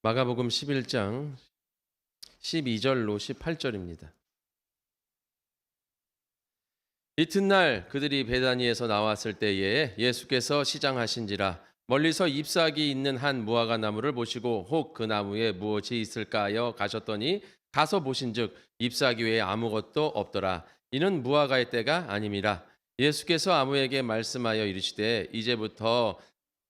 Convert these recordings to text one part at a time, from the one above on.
마가복음 11장 12절로 18절입니다. 이튿날 그들이 베다니에서 나왔을 때에 예수께서 시장하신지라 멀리서 잎사귀 있는 한 무화과 나무를 보시고 혹 그 나무에 무엇이 있을까 하여 가셨더니 가서 보신즉 잎사귀 외에 아무것도 없더라. 이는 무화과의 때가 아님이라. 예수께서 아무에게 말씀하여 이르시되 이제부터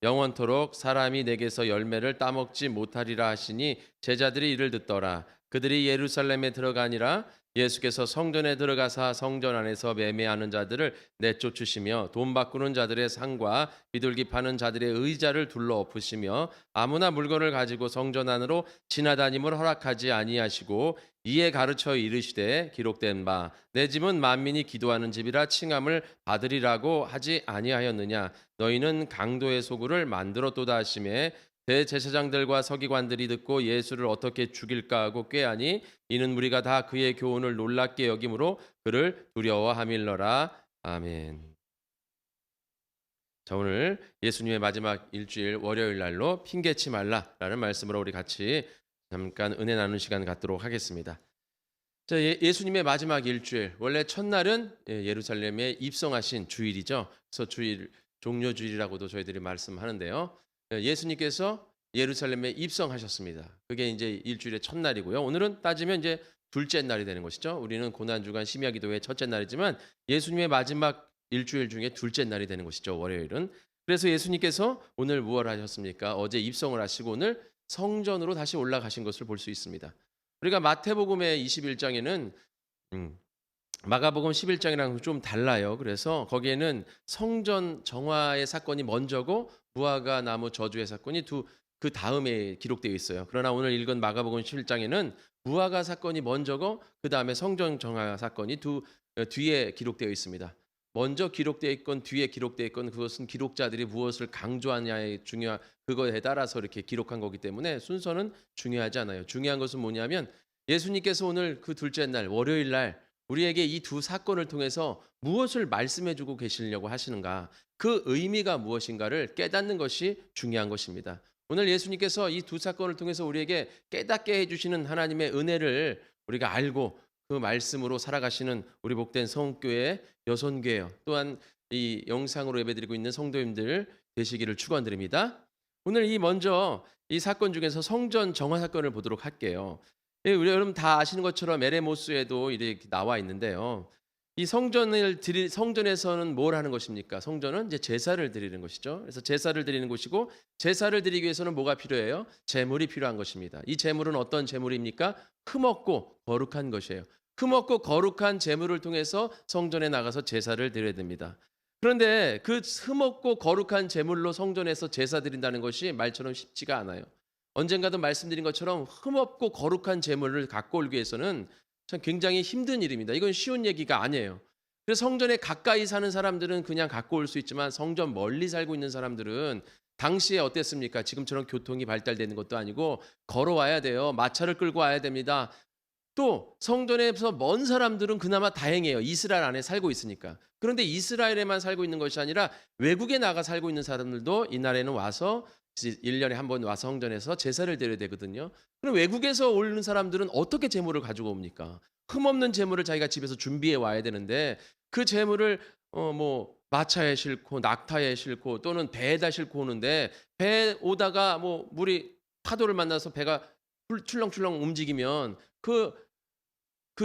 영원토록 사람이 내게서 열매를 따먹지 못하리라 하시니 제자들이 이를 듣더라. 그들이 예루살렘에 들어가니라. 예수께서 성전에 들어가사 성전 안에서 매매하는 자들을 내쫓으시며 돈 바꾸는 자들의 상과 비둘기 파는 자들의 의자를 둘러 엎으시며 아무나 물건을 가지고 성전 안으로 지나다님을 허락하지 아니하시고 이에 가르쳐 이르시되 기록된 바 내 집은 만민이 기도하는 집이라 칭함을 받으리라고 하지 아니하였느냐. 너희는 강도의 소굴을 만들었도다 하시매 대제사장들과 서기관들이 듣고 예수를 어떻게 죽일까 하고 꾀하니 이는 우리가 다 그의 교훈을 놀랍게 여김으로 그를 두려워함일러라. 아멘. 자, 오늘 예수님의 마지막 일주일 월요일 날로 핑계치 말라라는 말씀으로 우리 같이 잠깐 은혜 나누는 시간 갖도록 하겠습니다. 자, 예수님의 마지막 일주일, 원래 첫날은 예루살렘에 입성하신 주일이죠. 그래서 주일, 종료주일이라고도 저희들이 말씀하는데요. 예수님께서 예루살렘에 입성하셨습니다. 그게 이제 일주일의 첫날이고요. 오늘은 따지면 이제 둘째 날이 되는 것이죠. 우리는 고난주간 심야기도회 첫째 날이지만 예수님의 마지막 일주일 중에 둘째 날이 되는 것이죠. 월요일은. 그래서 예수님께서 오늘 무엇을 하셨습니까? 어제 입성을 하시고 오늘 성전으로 다시 올라가신 것을 볼 수 있습니다. 우리가 마태복음의 21장에는 마가복음 11장이랑 좀 달라요. 그래서 거기에는 성전 정화의 사건이 먼저고 무화과 나무 저주의 사건이 그 다음에 기록되어 있어요. 그러나 오늘 읽은 마가복음 11장에는 무화과 사건이 먼저고 그 다음에 성전 정화 사건이 뒤에 기록되어 있습니다. 먼저 기록되어 있건 뒤에 기록되어 있건 그것은 기록자들이 무엇을 강조하냐의 중요한 그거에 따라서 이렇게 기록한 거기 때문에 순서는 중요하지 않아요. 중요한 것은 뭐냐면 예수님께서 오늘 그 둘째 날 월요일 날 우리에게 이 두 사건을 통해서 무엇을 말씀해 주고 계시려고 하시는가, 그 의미가 무엇인가를 깨닫는 것이 중요한 것입니다. 오늘 예수님께서 이 두 사건을 통해서 우리에게 깨닫게 해주시는 하나님의 은혜를 우리가 알고 그 말씀으로 살아가시는 우리 복된 성교회 여선교회 또한 이 영상으로 예배드리고 있는 성도님들 되시기를 축원드립니다. 오늘 먼저 이 사건 중에서 성전 정화 사건을 보도록 할게요. 우리 여러분 다 아시는 것처럼 에레모스에도 이렇게 나와 있는데요. 이 성전에서는 뭘 하는 것입니까? 성전은 이제 제사를 드리는 것이죠. 그래서 제사를 드리는 곳이고 제사를 드리기 위해서는 뭐가 필요해요? 제물이 필요한 것입니다. 이 제물은 어떤 제물입니까? 흠없고 거룩한 것이에요. 흠없고 거룩한 제물을 통해서 성전에 나가서 제사를 드려야 됩니다. 그런데 그 흠없고 거룩한 제물로 성전에서 제사 드린다는 것이 말처럼 쉽지가 않아요. 언젠가도 말씀드린 것처럼 흠없고 거룩한 제물을 갖고 오기 위해서는 참 굉장히 힘든 일입니다. 이건 쉬운 얘기가 아니에요. 그래서 성전에 가까이 사는 사람들은 그냥 갖고 올 수 있지만 성전 멀리 살고 있는 사람들은 당시에 어땠습니까? 지금처럼 교통이 발달되는 것도 아니고 걸어와야 돼요. 마차를 끌고 와야 됩니다. 또 성전에서 먼 사람들은 그나마 다행이에요. 이스라엘 안에 살고 있으니까. 그런데 이스라엘에만 살고 있는 것이 아니라 외국에 나가 살고 있는 사람들도 이날에는 와서 1년에 한 번 와서 성전에서 제사를 드려야 되거든요. 그럼 외국에서 오는 사람들은 어떻게 제물을 가지고 옵니까? 흠없는 제물을 자기가 집에서 준비해 와야 되는데 그 제물을 뭐 마차에 싣고 낙타에 싣고 또는 배에다 싣고 오는데 배 오다가 뭐 물이 파도를 만나서 배가 출렁출렁 움직이면 그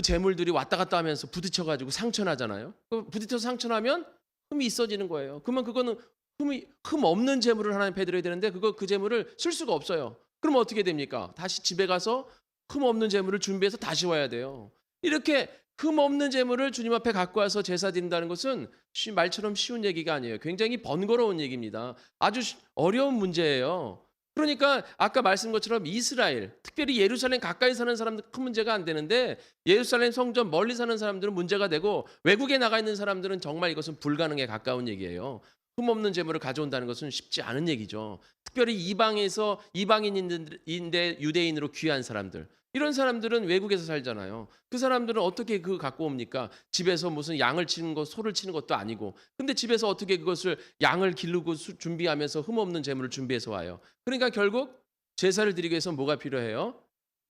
재물들이 왔다 갔다 하면서 부딪혀 가지고 상처 나잖아요. 부딪혀서 상처 나면 흠이 있어지는 거예요. 그러면 그거는 흠 없는 재물을 하나님 앞에 드려야 되는데 그 재물을 쓸 수가 없어요. 그럼 어떻게 됩니까? 다시 집에 가서 흠 없는 재물을 준비해서 다시 와야 돼요. 이렇게 흠 없는 재물을 주님 앞에 갖고 와서 제사 드린다는 것은 말처럼 쉬운 얘기가 아니에요. 굉장히 번거로운 얘기입니다. 아주 어려운 문제예요. 그러니까 아까 말씀 것처럼 이스라엘, 특별히 예루살렘 가까이 사는 사람들 큰 문제가 안 되는데 예루살렘 성전 멀리 사는 사람들은 문제가 되고 외국에 나가 있는 사람들은 정말 이것은 불가능에 가까운 얘기예요. 흠없는 재물을 가져온다는 것은 쉽지 않은 얘기죠. 특별히 이방인인데 유대인으로 귀한 사람들, 이런 사람들은 외국에서 살잖아요. 그 사람들은 어떻게 그거 갖고 옵니까? 집에서 무슨 양을 치는 것, 소를 치는 것도 아니고. 근데 집에서 어떻게 그것을 양을 기르고 준비하면서 흠없는 재물을 준비해서 와요. 그러니까 결국 제사를 드리기 위해서 뭐가 필요해요?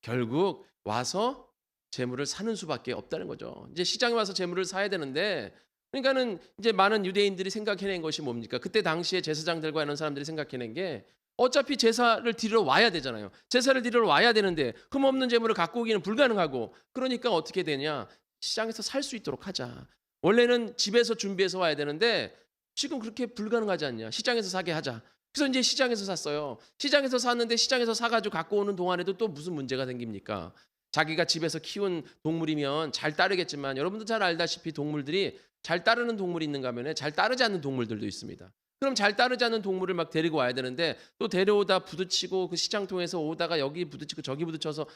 결국 와서 제물을 사는 수밖에 없다는 거죠. 이제 시장에 와서 제물을 사야 되는데, 그러니까는 이제 많은 유대인들이 생각해낸 것이 뭡니까? 그때 당시에 제사장들과 이런 사람들이 생각해낸 게, 어차피 제사를 드리러 와야 되잖아요. 제사를 드리러 와야 되는데 흠없는 제물을 갖고 오기는 불가능하고, 그러니까 어떻게 되냐? 시장에서 살 수 있도록 하자. 원래는 집에서 준비해서 와야 되는데 지금 그렇게 불가능하지 않냐? 시장에서 사게 하자. 그래서 이제 시장에서 샀어요. 시장에서 샀는데 시장에서 사가지고 갖고 오는 동안에도 또 무슨 문제가 생깁니까? 자기가 집에서 키운 동물이면 잘 따르겠지만, 여러분도 잘 알다시피 동물들이 잘 따르는 동물이 있는가 하면 잘 따르지 않는 동물들도 있습니다. 그럼 잘 따르지 않는 동물을 막 데리고 와야 되는데, 또 데려오다 부딪히고, 그 시장 통해서 오다가 여기 부딪히고 저기 부딪혀서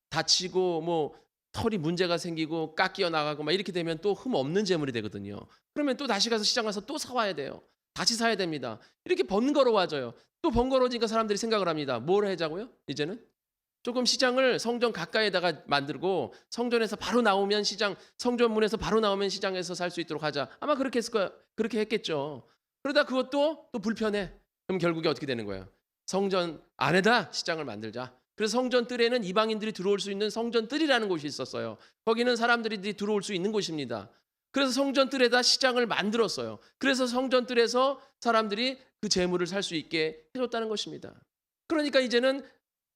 다치고, 뭐 털이 문제가 생기고 깎여 나가고 막 이렇게 되면 또 흠 없는 재물이 되거든요. 그러면 또 다시 가서 시장 가서 또 사와야 돼요. 다시 사야 됩니다. 이렇게 번거로워져요. 또 번거로워지니까 사람들이 생각을 합니다. 뭘 하자고요? 이제는 조금 시장을 성전 가까이에다가 만들고, 성전에서 바로 나오면 시장, 성전문에서 바로 나오면 시장에서 살 수 있도록 하자. 아마 그렇게 했을 거야. 그렇게 했겠죠. 그러다 그것도 또 불편해. 그럼 결국에 어떻게 되는 거예요? 성전 안에다 시장을 만들자. 그래서 성전 뜰에는 이방인들이 들어올 수 있는 성전 뜰이라는 곳이 있었어요. 거기는 사람들이 들어올 수 있는 곳입니다. 그래서 성전 뜰에다 시장을 만들었어요. 그래서 성전 뜰에서 사람들이 그 재물을 살 수 있게 해줬다는 것입니다. 그러니까 이제는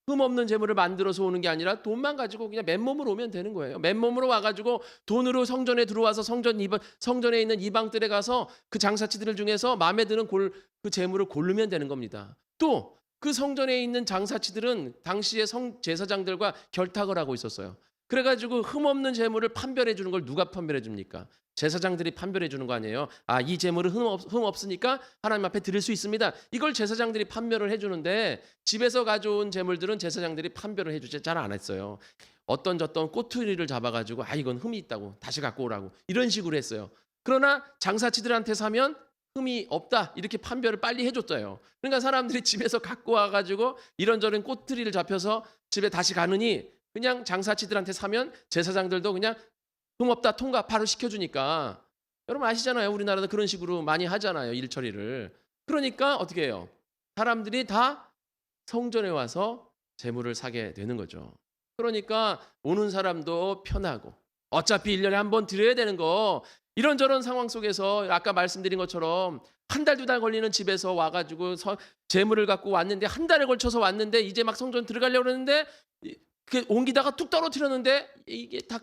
흠없는 재물을 만들어서 오는 게 아니라 돈만 가지고 그냥 맨몸으로 오면 되는 거예요. 맨몸으로 와가지고 돈으로 성전에 들어와서 성전에 있는 이방들에 가서 그 장사치들 중에서 마음에 드는 그 재물을 고르면 되는 겁니다. 또 그 성전에 있는 장사치들은 당시에 제사장들과 결탁을 하고 있었어요. 그래가지고 흠없는 재물을 판별해 주는 걸 누가 판별해 줍니까? 제사장들이 판별해 주는 거 아니에요. 아, 이 재물은 흠 없으니까 하나님 앞에 드릴 수 있습니다. 이걸 제사장들이 판별을 해주는데, 집에서 가져온 재물들은 제사장들이 판별을 해주지 잘 안 했어요. 어떤 꼬투리를 잡아가지고, 아, 이건 흠이 있다고 다시 갖고 오라고, 이런 식으로 했어요. 그러나 장사치들한테 사면 흠이 없다, 이렇게 판별을 빨리 해줬어요. 그러니까 사람들이 집에서 갖고 와가지고 이런저런 꼬투리를 잡혀서 집에 다시 가느니, 그냥 장사치들한테 사면 제사장들도 그냥 흠없다 통과 바로 시켜주니까, 여러분 아시잖아요. 우리나라도 그런 식으로 많이 하잖아요, 일 처리를. 그러니까 어떻게 해요? 사람들이 다 성전에 와서 재물을 사게 되는 거죠. 그러니까 오는 사람도 편하고, 어차피 1년에 한 번 드려야 되는 거, 이런저런 상황 속에서 아까 말씀드린 것처럼 한 달, 두 달 걸리는 집에서 와가지고 재물을 갖고 왔는데, 한 달에 걸쳐서 왔는데 이제 막 성전 들어가려고 그러는데 옮기다가 툭 떨어뜨렸는데 이게 다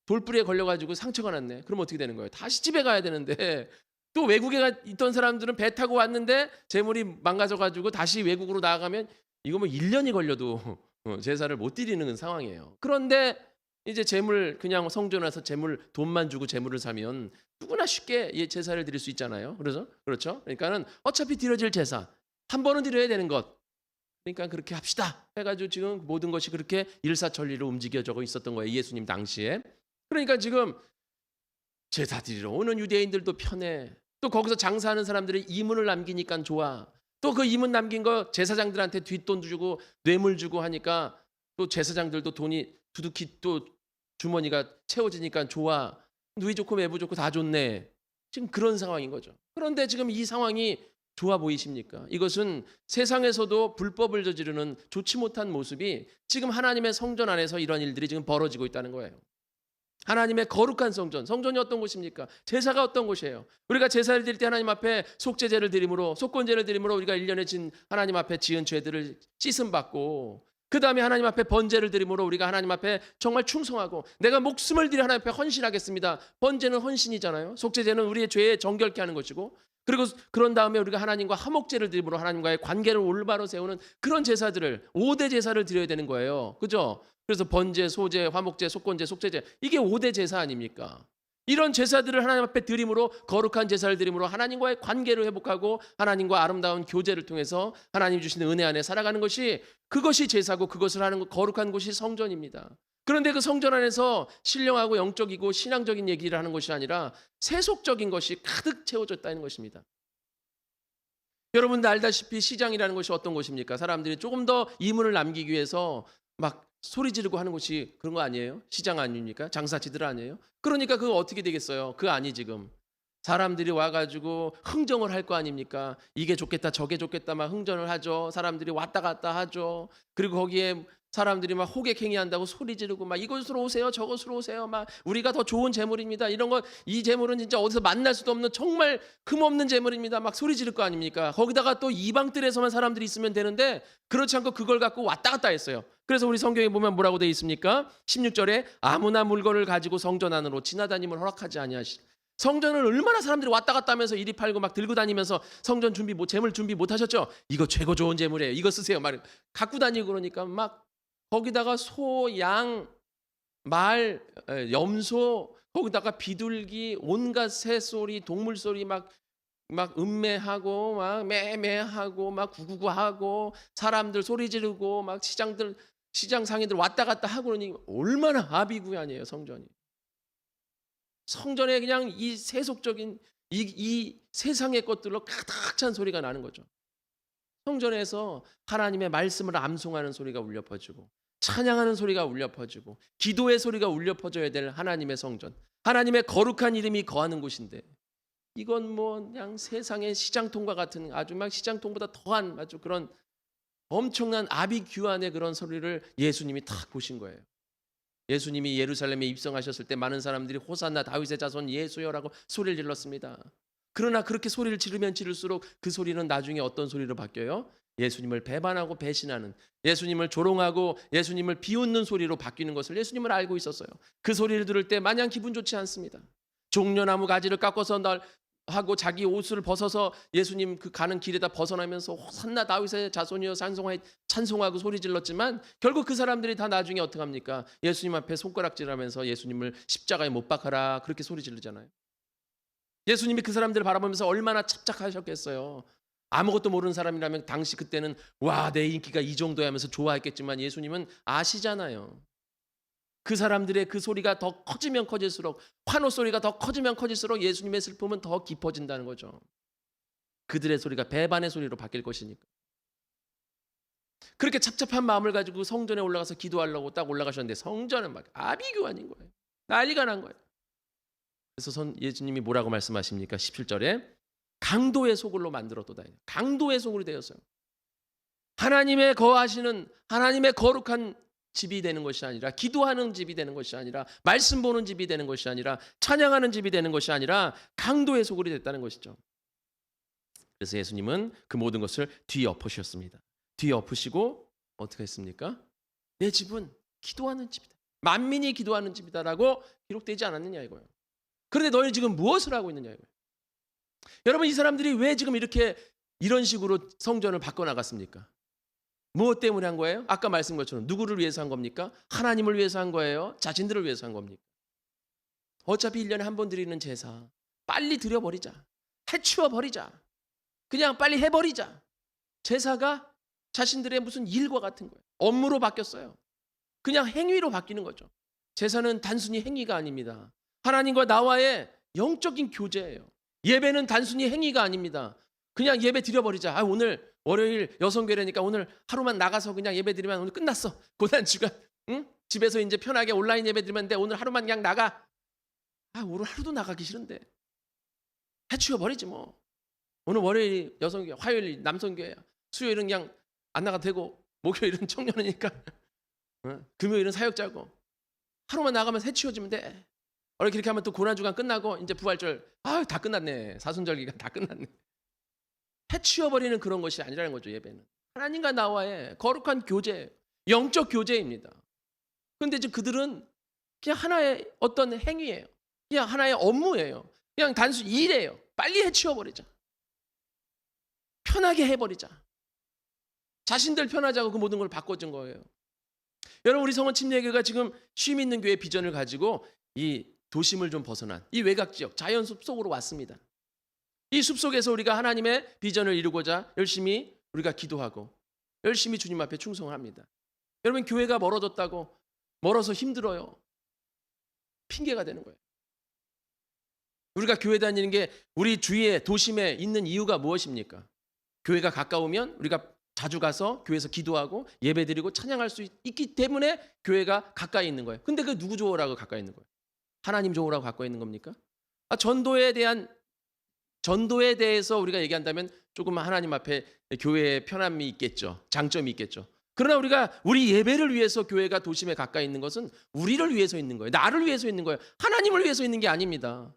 돌뿌리에 걸려가지고 상처가 났네. 그럼 어떻게 되는 거예요? 다시 집에 가야 되는데, 또 외국에 있던 사람들은 배 타고 왔는데 재물이 망가져가지고 다시 외국으로 나아가면 이거 뭐 1년이 걸려도 제사를 못 드리는 상황이에요. 그런데 이제 재물, 그냥 성전에 와서 재물 돈만 주고 재물을 사면 누구나 쉽게 제사를 드릴 수 있잖아요. 그렇죠? 그러니까는 어차피 드려질 제사 한 번은 드려야 되는 것. 그러니까 그렇게 합시다 해가지고 지금 모든 것이 그렇게 일사천리로 움직여져 있었던 거예요, 예수님 당시에. 그러니까 지금 제사 드리러 오는 유대인들도 편해. 또 거기서 장사하는 사람들이 이문을 남기니까 좋아. 또 그 이문 남긴 거 제사장들한테 뒷돈 주고 뇌물 주고 하니까 또 제사장들도 돈이 두둑히 또 주머니가 채워지니까 좋아. 누이 좋고 매부 좋고 다 좋네. 지금 그런 상황인 거죠. 그런데 지금 이 상황이 좋아 보이십니까? 이것은 세상에서도 불법을 저지르는 좋지 못한 모습이 지금 하나님의 성전 안에서 이런 일들이 지금 벌어지고 있다는 거예요. 하나님의 거룩한 성전이 어떤 곳입니까? 제사가 어떤 곳이에요? 우리가 제사를 드릴 때 하나님 앞에 속죄제를 드림으로, 속건제를 드림으로 우리가 1년에 진 하나님 앞에 지은 죄들을 씻음 받고, 그 다음에 하나님 앞에 번제를 드림으로 우리가 하나님 앞에 정말 충성하고, 내가 목숨을 들여 하나님 앞에 헌신하겠습니다. 번제는 헌신이잖아요. 속죄제는 우리의 죄에 정결케 하는 것이고, 그리고 그런 다음에 우리가 하나님과 화목제를 드림으로 하나님과의 관계를 올바로 세우는 그런 제사들을, 5대 제사를 드려야 되는 거예요. 그죠? 그래서 번제, 소제, 화목제, 속건제, 속죄제, 이게 5대 제사 아닙니까? 이런 제사들을 하나님 앞에 드림으로, 거룩한 제사를 드림으로 하나님과의 관계를 회복하고 하나님과 아름다운 교제를 통해서 하나님 주시는 은혜 안에 살아가는 것이, 그것이 제사고, 그것을 하는 거룩한 곳이 성전입니다. 그런데 그 성전 안에서 신령하고 영적이고 신앙적인 얘기를 하는 것이 아니라 세속적인 것이 가득 채워졌다는 것입니다. 여러분도 알다시피 시장이라는 것이 어떤 곳입니까? 사람들이 조금 더 이문을 남기기 위해서 막 소리 지르고 하는 곳이 그런 거 아니에요? 시장 아닙니까? 장사치들 아니에요? 그러니까 그거 어떻게 되겠어요? 그 아니 지금 사람들이 와가지고 흥정을 할 거 아닙니까? 이게 좋겠다 저게 좋겠다 막 흥정을 하죠. 사람들이 왔다 갔다 하죠. 그리고 거기에 사람들이 막 호객행위 한다고 소리 지르고 막 이것으로 오세요 저것으로 오세요 막 우리가 더 좋은 재물입니다. 이런 거 이 재물은 진짜 어디서 만날 수도 없는 정말 흠없는 재물입니다. 막 소리 지를 거 아닙니까? 거기다가 또 이방 뜰에서만 사람들이 있으면 되는데 그렇지 않고 그걸 갖고 왔다 갔다 했어요. 그래서 우리 성경에 보면 뭐라고 되어 있습니까? 16절에 아무나 물건을 가지고 성전 안으로 지나다님을 허락하지 아니하시라. 성전을 얼마나 사람들이 왔다 갔다 하면서 이리 팔고 막 들고 다니면서 성전 준비 재물 준비 못 하셨죠? 이거 최고 좋은 재물이에요. 이거 쓰세요. 막 갖고 다니고 그러니까 막 거기다가 소, 양, 말, 염소 거기다가 비둘기 온갖 새소리 동물소리 막 음매하고 막 매매하고 막 구구구하고 사람들 소리 지르고 막 시장 상인들 왔다 갔다 하고 그러니 얼마나 아비구환이에요 성전이. 성전에 그냥 이 세속적인 이 세상의 것들로 가득 찬 소리가 나는 거죠. 성전에서 하나님의 말씀을 암송하는 소리가 울려 퍼지고 찬양하는 소리가 울려 퍼지고 기도의 소리가 울려 퍼져야 될 하나님의 성전, 하나님의 거룩한 이름이 거하는 곳인데 이건 뭐 그냥 세상의 시장통과 같은 아주 막 시장통보다 더한 아주 그런 엄청난 아비규환의 그런 소리를 예수님이 탁 보신 거예요. 예수님이 예루살렘에 입성하셨을 때 많은 사람들이 호산나 다윗의 자손 예수여라고 소리를 질렀습니다. 그러나 그렇게 소리를 지르면 지를수록 그 소리는 나중에 어떤 소리로 바뀌어요? 예수님을 배반하고 배신하는, 예수님을 조롱하고 예수님을 비웃는 소리로 바뀌는 것을 예수님을 알고 있었어요. 그 소리를 들을 때 마냥 기분 좋지 않습니다. 종려나무 가지를 깎아서 하고 자기 옷을 벗어서 예수님 그 가는 길에다 벗어나면서 호산나 다윗의 자손이여 찬송하고 소리 질렀지만 결국 그 사람들이 다 나중에 어떻게 합니까? 예수님 앞에 손가락질하면서 예수님을 십자가에 못 박아라 그렇게 소리 지르잖아요. 예수님이 그 사람들을 바라보면서 얼마나 착착하셨겠어요. 아무것도 모르는 사람이라면 당시 그때는 와, 내 인기가 이 정도야 하면서 좋아했겠지만 예수님은 아시잖아요. 그 사람들의 그 소리가 더 커지면 커질수록, 환호 소리가 더 커지면 커질수록 예수님의 슬픔은 더 깊어진다는 거죠. 그들의 소리가 배반의 소리로 바뀔 것이니까. 그렇게 착잡한 마음을 가지고 성전에 올라가서 기도하려고 딱 올라가셨는데 성전은 막 아비규환인 거예요. 난리가 난 거예요. 그래서 예수님이 뭐라고 말씀하십니까? 17절에 강도의 소굴로 만들었도다. 강도의 소굴이 되었어요. 하나님의 거하시는 하나님의 거룩한 집이 되는 것이 아니라, 기도하는 집이 되는 것이 아니라, 말씀 보는 집이 되는 것이 아니라, 찬양하는 집이 되는 것이 아니라 강도의 소굴이 됐다는 것이죠. 그래서 예수님은 그 모든 것을 뒤엎으셨습니다. 뒤엎으시고 어떻게 했습니까? 내 집은 기도하는 집이다. 만민이 기도하는 집이다라고 기록되지 않았느냐 이거예요. 그런데 너희는 지금 무엇을 하고 있느냐 이거예요. 여러분, 이 사람들이 왜 지금 이런 식으로 성전을 바꿔나갔습니까? 무엇 때문에 한 거예요? 아까 말씀한 것처럼 누구를 위해서 한 겁니까? 하나님을 위해서 한 거예요? 자신들을 위해서 한 겁니까? 어차피 1년에 한 번 드리는 제사 빨리 드려버리자. 해치워버리자. 그냥 빨리 해버리자. 제사가 자신들의 무슨 일과 같은 거예요. 업무로 바뀌었어요. 그냥 행위로 바뀌는 거죠. 제사는 단순히 행위가 아닙니다. 하나님과 나와의 영적인 교제예요. 예배는 단순히 행위가 아닙니다. 그냥 예배 드려버리자. 오늘 월요일 여성교회니까 오늘 하루만 나가서 그냥 예배 드리면 오늘 끝났어. 고난주간. 응? 집에서 이제 편하게 온라인 예배 드리면 돼. 오늘 하루만 그냥 나가. 오늘 하루도 나가기 싫은데. 해치워버리지 뭐. 오늘 월요일 여성교회, 화요일 남성교회야. 수요일은 그냥 안 나가도 되고, 목요일은 청년이니까, 금요일은 사역자고. 하루만 나가면 해치워지면 돼. 그렇게 하면 또 고난주간 끝나고 이제 부활절 다 끝났네. 사순절기가 다 끝났네. 해치워버리는 그런 것이 아니라는 거죠. 예배는 하나님과 나와의 거룩한 교제, 영적 교제입니다. 그런데 이제 그들은 그냥 하나의 어떤 행위예요. 그냥 하나의 업무예요. 그냥 단순 일이에요. 빨리 해치워버리자. 편하게 해버리자. 자신들 편하자고 그 모든 걸 바꿔준 거예요. 여러분, 우리 성원 침례교회가 지금 쉼 있는 교회 비전을 가지고 이 도심을 좀 벗어난 이 외곽 지역 자연 숲속으로 왔습니다. 이 숲속에서 우리가 하나님의 비전을 이루고자 열심히 우리가 기도하고 열심히 주님 앞에 충성을 합니다. 여러분, 교회가 멀어졌다고 멀어서 힘들어요. 핑계가 되는 거예요. 우리가 교회 다니는 게 우리 주위에 도심에 있는 이유가 무엇입니까? 교회가 가까우면 우리가 자주 가서 교회에서 기도하고 예배드리고 찬양할 수 있기 때문에 교회가 가까이 있는 거예요. 근데 그 누구 좋으라고 가까이 있는 거예요? 하나님 좋으라고 가까이 있는 겁니까? 전도에 대한 전도에 대해서 우리가 얘기한다면 조금 하나님 앞에 교회에 편함이 있겠죠. 장점이 있겠죠. 그러나 우리가 우리 예배를 위해서 교회가 도심에 가까이 있는 것은 우리를 위해서 있는 거예요. 나를 위해서 있는 거예요. 하나님을 위해서 있는 게 아닙니다.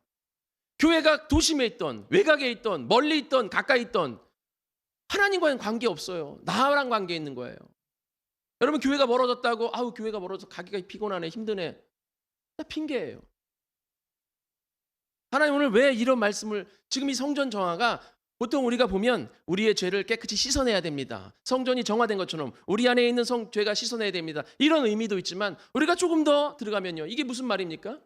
교회가 도심에 있던 외곽에 있던 멀리 있던 가까이 있던 하나님과는 관계 없어요. 나랑 관계 있는 거예요. 여러분 교회가 멀어졌다고 아우 교회가 멀어서 가기가 피곤하네 힘드네. 다 핑계예요. 하나님 오늘 왜 이런 말씀을 지금 이 성전 정화가 보통 우리가 보면 우리의 죄를 깨끗이 씻어내야 됩니다. 성전이 정화된 것처럼 우리 안에 있는 죄가 씻어내야 됩니다. 이런 의미도 있지만 우리가 조금 더 들어가면요. 이게 무슨 말입니까?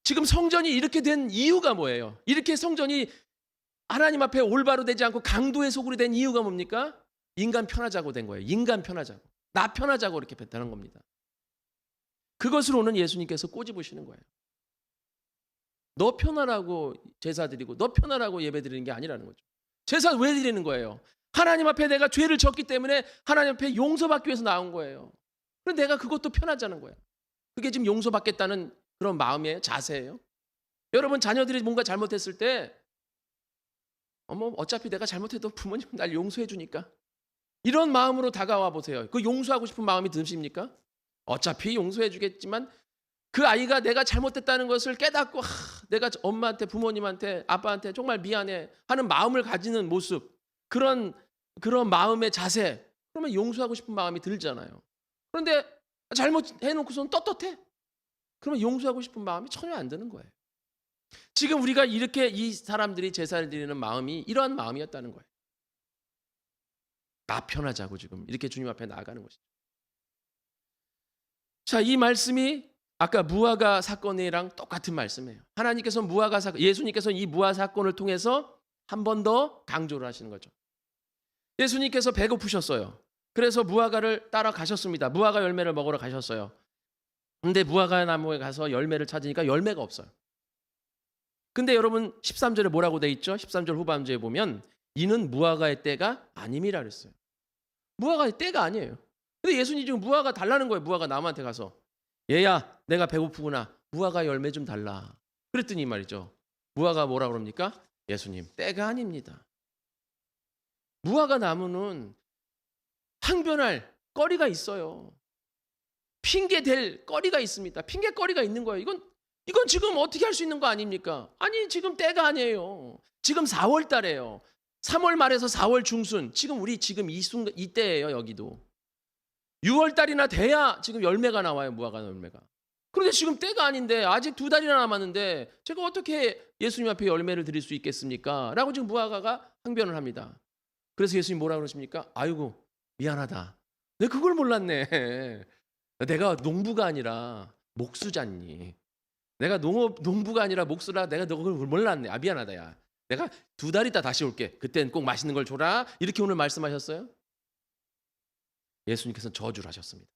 지금 성전이 이렇게 된 이유가 뭐예요? 이렇게 성전이 하나님 앞에 올바로 되지 않고 강도의 소굴이 된 이유가 뭡니까? 인간 편하자고 된 거예요. 인간 편하자고. 나 편하자고 이렇게 됐다는 겁니다. 그것으로 오는 예수님께서 꼬집으시는 거예요. 너 편하라고 제사 드리고 너 편하라고 예배 드리는 게 아니라는 거죠. 제사 왜 드리는 거예요? 하나님 앞에 내가 죄를 졌기 때문에 하나님 앞에 용서받기 위해서 나온 거예요. 그런데 내가 그것도 편하자는 거예요. 그게 지금 용서받겠다는 그런 마음이에요? 자세예요? 여러분 자녀들이 뭔가 잘못했을 때 어차피 내가 잘못해도 부모님 날 용서해 주니까 이런 마음으로 다가와 보세요. 그 용서하고 싶은 마음이 드십니까? 어차피 용서해 주겠지만 그 아이가 내가 잘못했다는 것을 깨닫고 내가 엄마한테 부모님한테 아빠한테 정말 미안해 하는 마음을 가지는 모습 그런 마음의 자세 그러면 용서하고 싶은 마음이 들잖아요. 그런데 잘못해놓고서는 떳떳해. 그러면 용서하고 싶은 마음이 전혀 안 드는 거예요. 지금 우리가 이렇게 이 사람들이 제사를 드리는 마음이 이러한 마음이었다는 거예요. 나 편하자고 지금 이렇게 주님 앞에 나아가는 것이죠. 자, 이 말씀이 아까 무화과 사건이랑 똑같은 말씀이에요. 하나님께서 예수님께서 이 무화 사건을 통해서 한 번 더 강조를 하시는 거죠. 예수님께서 배고프셨어요. 그래서 무화과를 따라 가셨습니다. 무화과 열매를 먹으러 가셨어요. 근데 무화과 나무에 가서 열매를 찾으니까 열매가 없어요. 근데 여러분 13절에 뭐라고 돼 있죠? 13절 후반부에 보면 이는 무화과의 때가 아님이라 그랬어요. 무화과의 때가 아니에요. 근데 예수님이 지금 무화과 달라는 거예요. 무화과 나무한테 가서 얘야 내가 배고프구나. 무화과 열매 좀 달라. 그랬더니 말이죠. 무화과 뭐라 그럽니까? 예수님 때가 아닙니다. 무화과 나무는 항변할 거리가 있어요. 핑계댈 거리가 있습니다. 핑계거리가 있는 거예요. 이건 지금 어떻게 할 수 있는 거 아닙니까? 아니 지금 때가 아니에요. 지금 4월 달이에요. 3월 말에서 4월 중순. 지금 이때예요. 여기도. 6월 달이나 돼야 지금 열매가 나와요. 무화과 열매가. 그런데 지금 때가 아닌데 아직 2달이나 남았는데 제가 어떻게 예수님 앞에 열매를 드릴 수 있겠습니까? 라고 지금 무화과가 항변을 합니다. 그래서 예수님 뭐라 그러십니까? 아이고 미안하다. 내가 그걸 몰랐네. 내가 농부가 아니라 목수잖니. 내가 농부가 아니라 목수라 내가 너 그걸 몰랐네. 아 미안하다 야. 내가 2달 있다 다시 올게. 그땐 꼭 맛있는 걸 줘라. 이렇게 오늘 말씀하셨어요? 예수님께서 저주를 하셨습니다.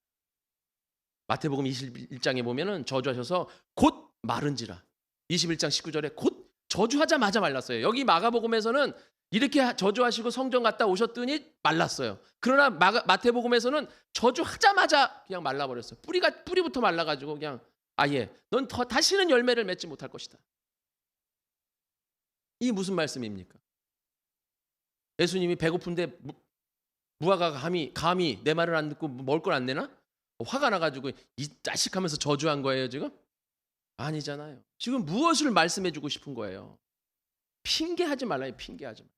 마태복음 21장에 보면은 저주하셔서 곧 마른지라. 21장 19절에 곧 저주하자마자 말랐어요. 여기 마가복음에서는 이렇게 저주하시고 성전 갔다 오셨더니 말랐어요. 그러나 마태복음에서는 저주하자마자 그냥 말라버렸어요. 뿌리부터 말라가지고 그냥 아예 넌 다시는 열매를 맺지 못할 것이다. 이 무슨 말씀입니까? 예수님이 배고픈데 무화과가 감히 내 말을 안 듣고 먹을 걸 안 내나? 화가 나가지고 이 자식하면서 저주한 거예요 지금? 아니잖아요. 지금 무엇을 말씀해주고 싶은 거예요? 핑계하지 말라요. 핑계하지 말라.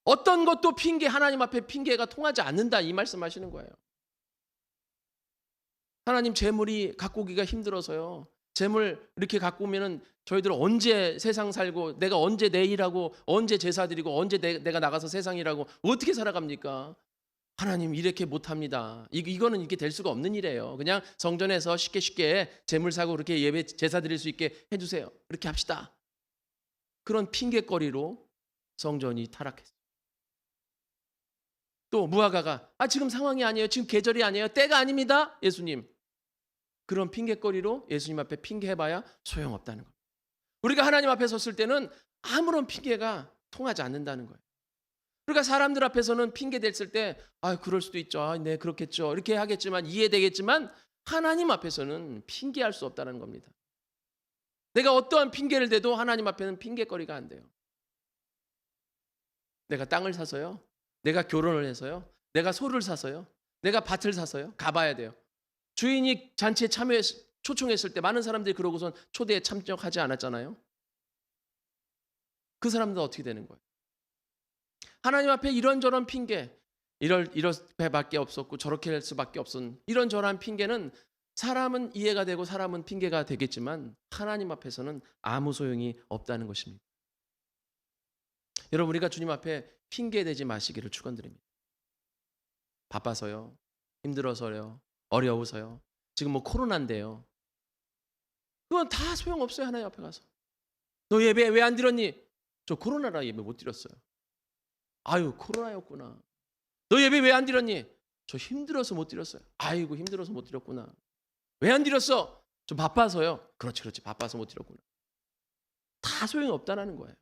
어떤 것도 하나님 앞에 핑계가 통하지 않는다 이 말씀하시는 거예요. 하나님 재물이 갖고 오기가 힘들어서요. 재물 이렇게 갖고 오면은 저희들 언제 세상 살고 내가 언제 내일하고 언제 제사 드리고 언제 내가 나가서 세상 일하고 어떻게 살아갑니까? 하나님 이렇게 못합니다. 이거는 이렇게 될 수가 없는 일이에요. 그냥 성전에서 쉽게 재물 사고 그렇게 예배 제사 드릴 수 있게 해주세요. 그렇게 합시다. 그런 핑계거리로 성전이 타락했어요. 또 무화과가 지금 상황이 아니에요. 지금 계절이 아니에요. 때가 아닙니다. 예수님. 그런 핑계거리로 예수님 앞에 핑계해봐야 소용없다는 겁니다. 우리가 하나님 앞에 섰을 때는 아무런 핑계가 통하지 않는다는 거예요. 그러니까 사람들 앞에서는 핑계 댔을 때 그럴 수도 있죠. 네 그렇겠죠. 이렇게 하겠지만 이해되겠지만 하나님 앞에서는 핑계할 수 없다는 겁니다. 내가 어떠한 핑계를 대도 하나님 앞에는 핑계거리가 안 돼요. 내가 땅을 사서요? 내가 결혼을 해서요? 내가 소를 사서요? 내가 밭을 사서요? 가봐야 돼요. 주인이 잔치에 초청했을 때 많은 사람들이 그러고선 초대에 참석하지 않았잖아요. 그 사람들은 어떻게 되는 거예요? 하나님 앞에 이런저런 핑계, 이럴 배밖에 없었고 저렇게 할 수밖에 없었는 이런저런 핑계는 사람은 이해가 되고 사람은 핑계가 되겠지만 하나님 앞에서는 아무 소용이 없다는 것입니다. 여러분, 우리가 주님 앞에 핑계 대지 마시기를 축원드립니다. 바빠서요, 힘들어서요, 어려워서요, 지금 뭐 코로나인데요. 그건 다 소용없어요. 하나님 앞에 가서 너 예배 왜 안 드렸니? 저 코로나라 예배 못 드렸어요. 아유, 코로나였구나. 너 예배 왜 안 드렸니? 저 힘들어서 못 드렸어요. 아이고, 힘들어서 못 드렸구나. 왜 안 드렸어? 좀 바빠서요. 그렇지, 바빠서 못 드렸구나. 다 소용이 없다는 거예요.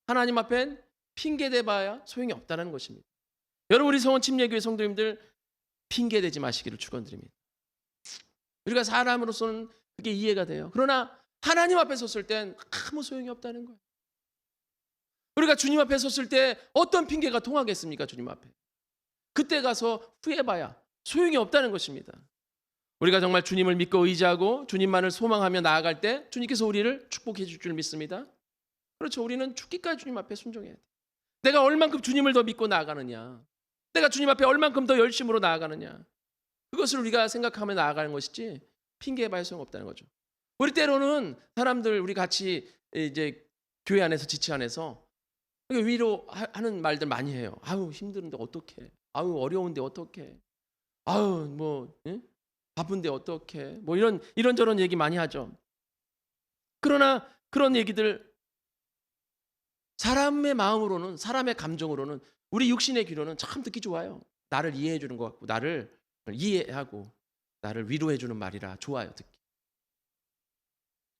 하나님 앞엔 핑계 대봐야 소용이 없다는 것입니다. 여러분, 우리 성원 침례교회 성도님들 핑계 대지 마시기를 축원드립니다. 우리가 사람으로서는 그게 이해가 돼요. 그러나 하나님 앞에 섰을 땐 아무 소용이 없다는 거예요. 우리가 주님 앞에 섰을 때 어떤 핑계가 통하겠습니까? 주님 앞에. 그때 가서 후회해봐야 소용이 없다는 것입니다. 우리가 정말 주님을 믿고 의지하고 주님만을 소망하며 나아갈 때 주님께서 우리를 축복해 줄 줄 믿습니다. 그렇죠. 우리는 죽기까지 주님 앞에 순종해야 돼. 내가 얼만큼 주님을 더 믿고 나아가느냐, 내가 주님 앞에 얼만큼 더 열심으로 나아가느냐, 그것을 우리가 생각하며 나아가는 것이지 핑계해봐야 소용없다는 거죠. 우리 때로는 사람들 우리 같이 이제 교회 안에서 지체 안에서 위로하는 말들 많이 해요. 아유, 힘드는데 어떡해. 아유, 어려운데 어떡해. 아유, 뭐 바쁜데 어떡해. 뭐 이런저런 얘기 많이 하죠. 그러나 그런 얘기들 사람의 마음으로는, 사람의 감정으로는, 우리 육신의 귀로는 참 듣기 좋아요. 나를 이해해 주는 것 같고, 나를 이해하고 나를 위로해 주는 말이라 좋아요, 듣기.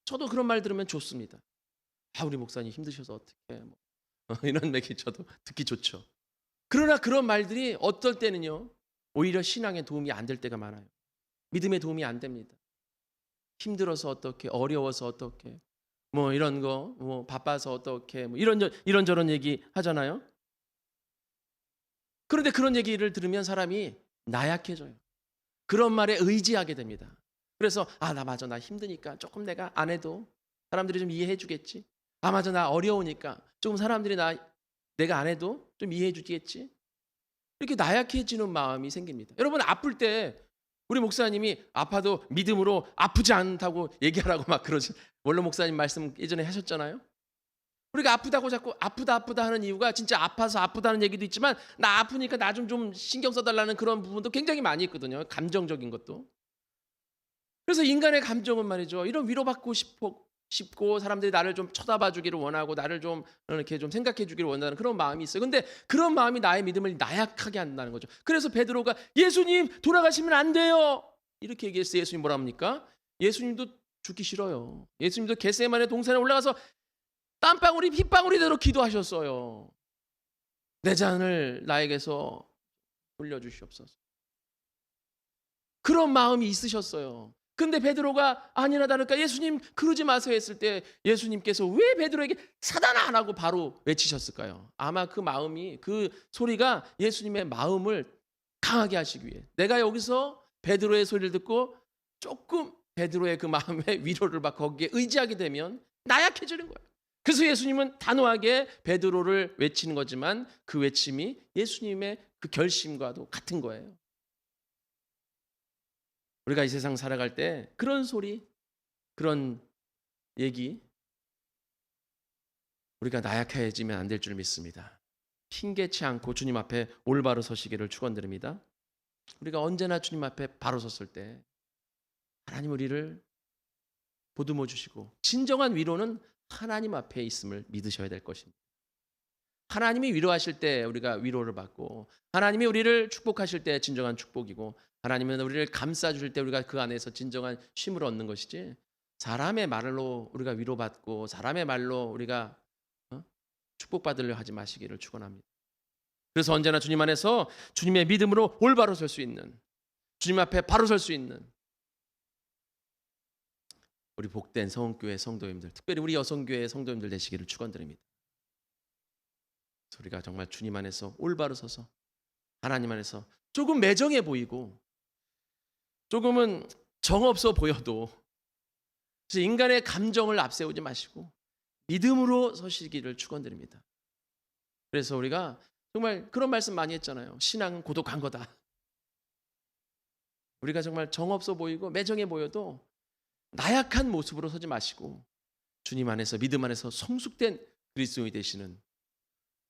저도 그런 말 들으면 좋습니다. 아, 우리 목사님 힘드셔서 어떡해. 뭐 이런 얘기 저도 듣기 좋죠. 그러나 그런 말들이 어떨 때는요, 오히려 신앙에 도움이 안 될 때가 많아요. 믿음에 도움이 안 됩니다. 힘들어서 어떻게, 어려워서 어떻게, 뭐 이런 거, 뭐 바빠서 어떻게, 뭐 이런저런 얘기 하잖아요. 그런데 그런 얘기를 들으면 사람이 나약해져요. 그런 말에 의지하게 됩니다. 그래서 맞아, 나 힘드니까 조금 내가 안 해도 사람들이 좀 이해해 주겠지. 맞아, 나 어려우니까 조금 사람들이 내가 안 해도 좀 이해해 주겠지. 이렇게 나약해지는 마음이 생깁니다. 여러분, 아플 때 우리 목사님이 아파도 믿음으로 아프지 않다고 얘기하라고 막 그러지. 원로 목사님 말씀 예전에 하셨잖아요. 우리가 아프다고 자꾸 아프다 하는 이유가 진짜 아파서 아프다는 얘기도 있지만 나 아프니까 나 좀 신경 써달라는 그런 부분도 굉장히 많이 있거든요. 감정적인 것도. 그래서 인간의 감정은 말이죠, 이런 위로받고 싶고 사람들이 나를 좀 쳐다봐 주기를 원하고 나를 좀 이렇게 좀 생각해 주기를 원하는 그런 마음이 있어요. 근데 그런 마음이 나의 믿음을 나약하게 한다는 거죠. 그래서 베드로가 예수님 돌아가시면 안 돼요, 이렇게 얘기했어요. 예수님 뭐라 합니까? 예수님도 죽기 싫어요. 예수님도 겟세마네 동산에 올라가서 땀방울이 핏방울이대로 기도하셨어요. 내 잔을 나에게서 돌려주시옵소서. 그런 마음이 있으셨어요. 근데 베드로가 아니나 다를까 예수님 그러지 마세요 했을 때 예수님께서 왜 베드로에게 사단아 라고 바로 외치셨을까요? 아마 그 마음이, 그 소리가 예수님의 마음을 강하게 하시기 위해, 내가 여기서 베드로의 소리를 듣고 조금 베드로의 그 마음에 위로를 받고 거기에 의지하게 되면 나약해지는 거예요. 그래서 예수님은 단호하게 베드로를 외치는 거지만 그 외침이 예수님의 그 결심과도 같은 거예요. 우리가 이 세상 살아갈 때 그런 소리, 그런 얘기, 우리가 나약해지면 안 될 줄 믿습니다. 핑계치 않고 주님 앞에 올바로 서시기를 축원드립니다. 우리가 언제나 주님 앞에 바로 섰을 때 하나님 우리를 보듬어 주시고, 진정한 위로는 하나님 앞에 있음을 믿으셔야 될 것입니다. 하나님이 위로하실 때 우리가 위로를 받고, 하나님이 우리를 축복하실 때 진정한 축복이고, 하나님은 우리를 감싸 주실 때 우리가 그 안에서 진정한 쉼을 얻는 것이지, 사람의 말로 우리가 위로받고 사람의 말로 우리가 축복받으려 하지 마시기를 축원합니다. 그래서 언제나 주님 안에서 주님의 믿음으로 올바로 설 수 있는, 주님 앞에 바로 설 수 있는 우리 복된 성원교회 성도님들, 특별히 우리 여성교회 성도님들 되시기를 축원드립니다. 우리가 정말 주님 안에서 올바로 서서 하나님 안에서 조금 매정해 보이고 조금은 정없어 보여도 그래서 인간의 감정을 앞세우지 마시고 믿음으로 서시기를 축원드립니다. 그래서 우리가 정말 그런 말씀 많이 했잖아요. 신앙은 고독한 거다. 우리가 정말 정없어 보이고 매정해 보여도 나약한 모습으로 서지 마시고 주님 안에서 믿음 안에서 성숙된 그리스도인이 되시는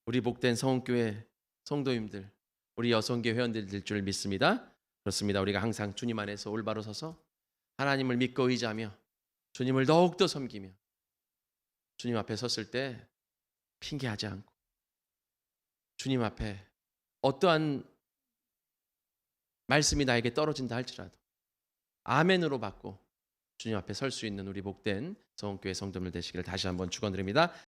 우리 복된 성원교회 성도님들, 우리 여성교회 회원들 될 줄 믿습니다. 그렇습니다. 우리가 항상 주님 안에서 올바로 서서 하나님을 믿고 의지하며 주님을 더욱더 섬기며 주님 앞에 섰을 때 핑계하지 않고 주님 앞에 어떠한 말씀이 나에게 떨어진다 할지라도 아멘으로 받고 주님 앞에 설 수 있는 우리 복된 성원교회 성도들 되시기를 다시 한번 축원드립니다.